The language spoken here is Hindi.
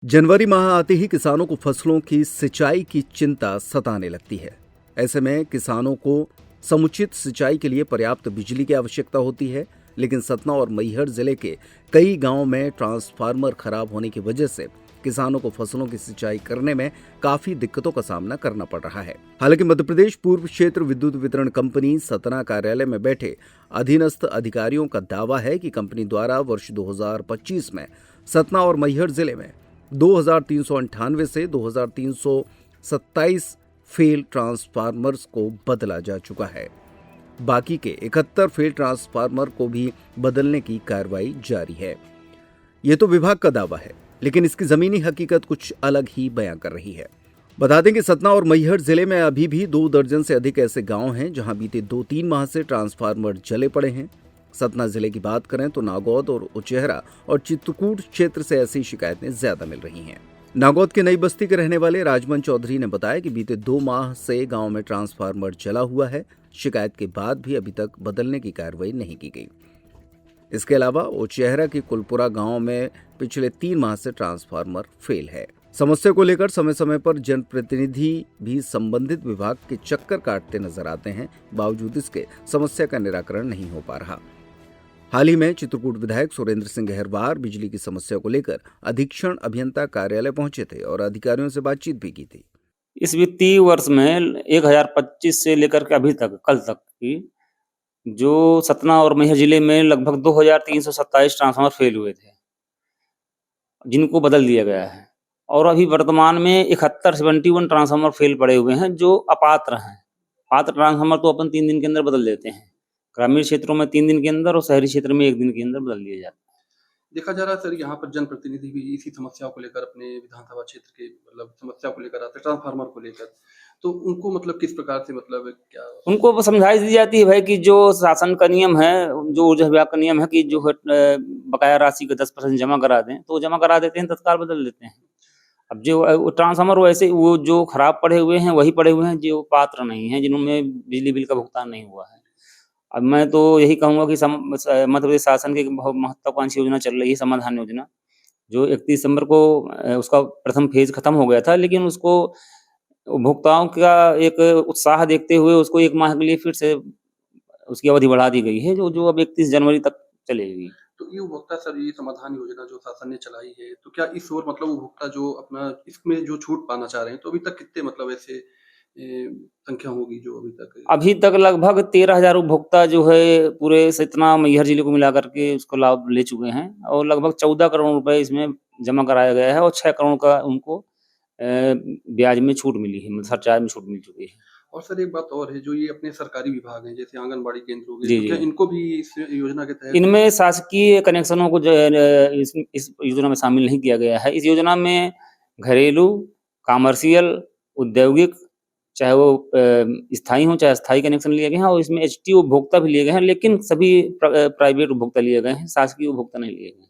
जनवरी माह आते ही किसानों को फसलों की सिंचाई की चिंता सताने लगती है। ऐसे में किसानों को समुचित सिंचाई के लिए पर्याप्त बिजली की आवश्यकता होती है, लेकिन सतना और मैहर जिले के कई गांवों में ट्रांसफार्मर खराब होने की वजह से किसानों को फसलों की सिंचाई करने में काफी दिक्कतों का सामना करना पड़ रहा है। हालांकि मध्य प्रदेश पूर्व क्षेत्र विद्युत वितरण कंपनी सतना कार्यालय में बैठे अधीनस्थ अधिकारियों का दावा है कि कंपनी द्वारा वर्ष 2025 में सतना और मैहर जिले में 2398 से 2327 फेल ट्रांसफार्मर्स को बदला जा चुका है। बाकी के 71 फेल ट्रांसफार्मर को भी बदलने की कार्रवाई जारी है। ये तो विभाग का दावा है, लेकिन इसकी जमीनी हकीकत कुछ अलग ही बयां कर रही है। बता दें कि सतना और मैहर जिले में अभी भी 2 दर्जन से अधिक ऐसे गांव हैं जहां बीते 2-3 माह से ट्रांसफार्मर जले पड़े हैं। सतना जिले की बात करें तो नागौद और उचेहरा और चित्रकूट क्षेत्र से ऐसी शिकायतें ज्यादा मिल रही हैं। नागौद के नई बस्ती के रहने वाले राजमन चौधरी ने बताया कि बीते 2 माह से गांव में ट्रांसफार्मर जला हुआ है। शिकायत के बाद भी अभी तक बदलने की कार्रवाई नहीं की गई। इसके अलावा उचेहरा के कुलपुरा गांव में पिछले 3 माह से ट्रांसफार्मर फेल है। समस्या को लेकर समय समय पर जनप्रतिनिधि भी संबंधित विभाग के चक्कर काटते नजर आते हैं, बावजूद इसके समस्या का निराकरण नहीं हो पा रहा। हाल ही में चित्रकूट विधायक सुरेंद्र सिंह गहरवार बिजली की समस्या को लेकर अधीक्षण अभियंता कार्यालय पहुंचे थे और अधिकारियों से बातचीत भी की थी। इस वित्तीय वर्ष में 2025 से लेकर के अभी तक कल तक की जो सतना और मैहर जिले में लगभग 2327 ट्रांसफार्मर फेल हुए थे, जिनको बदल दिया गया है। और अभी वर्तमान में 71 ट्रांसफार्मर फेल पड़े हुए हैं जो अपात्र हैं। पात्र ट्रांसफार्मर तो अपन 3 दिन के अंदर बदल देते हैं। ग्रामीण क्षेत्रों में 3 दिन के अंदर और शहरी क्षेत्र में 1 दिन के अंदर बदल दिए जाते हैं। देखा जा रहा है सर, यहाँ पर जनप्रतिनिधि भी इसी समस्याओं को लेकर अपने विधानसभा क्षेत्र के समस्या को लेकर आते हैं, ट्रांसफार्मर को लेकर। तो उनको किस प्रकार से क्या उनको वो समझाइश दी जाती है भाई कि जो शासन का नियम है, जो ऊर्जा विभाग का नियम है कि जो बकाया राशि का 10% जमा करा दें, तो जमा करा देते हैं, तत्काल बदल देते हैं। अब जो ट्रांसफार्मर वैसे वो जो खराब पड़े हुए हैं वही पड़े हुए हैं जो पात्र नहीं हैं, जिनमें बिजली बिल का भुगतान नहीं हुआ है। अब मैं तो यही कहूँगा कि मध्य प्रदेश शासन की एक बहुत महत्वाकांक्षी योजना चल रही है, समाधान योजना, जो 31 दिसंबर को उसका प्रथम फेज खत्म हो गया था, लेकिन उसको उपभोक्ताओं का एक उत्साह देखते हुए उसको 1 माह के लिए फिर से उसकी अवधि बढ़ा दी गई है, जो जो अब 31 जनवरी तक चलेगी। तो ये उपभोक्ता सर, ये समाधान योजना जो शासन ने चलाई है, तो क्या इस ओर उपभोक्ता जो अपना इसमें जो छूट पाना चाह रहे हैं, तो अभी तक कितने ऐसे संख्या होगी जो अभी तक लगभग 13,000 उपभोक्ता जो है पूरे सतना मैहर जिले को मिला करके उसको लाभ ले चुके हैं और लगभग 14 करोड़ रुपए इसमें जमा कराया गया है और 6 करोड़ का उनको ब्याज में छूट मिली है, मतलब सरचार्ज में छूट मिल चुकी है। और सर एक बात और है, जो ये अपने सरकारी विभाग हैं, जैसे आंगनबाड़ी केंद्र हो गए, जी, तो क्या जी। इनको भी इस योजना के तहत इनमें शासकीय कनेक्शनों को जो है इस योजना में शामिल नहीं किया गया है। इस योजना में घरेलू, कमर्शियल, औद्योगिक, चाहे वो स्थायी हों, चाहे अस्थायी कनेक्शन लिए गए हैं और इसमें एचटी उपभोक्ता भी लिए गए हैं, लेकिन सभी प्राइवेट उपभोक्ता लिए गए हैं, शासकीय उपभोक्ता नहीं लिए गए हैं।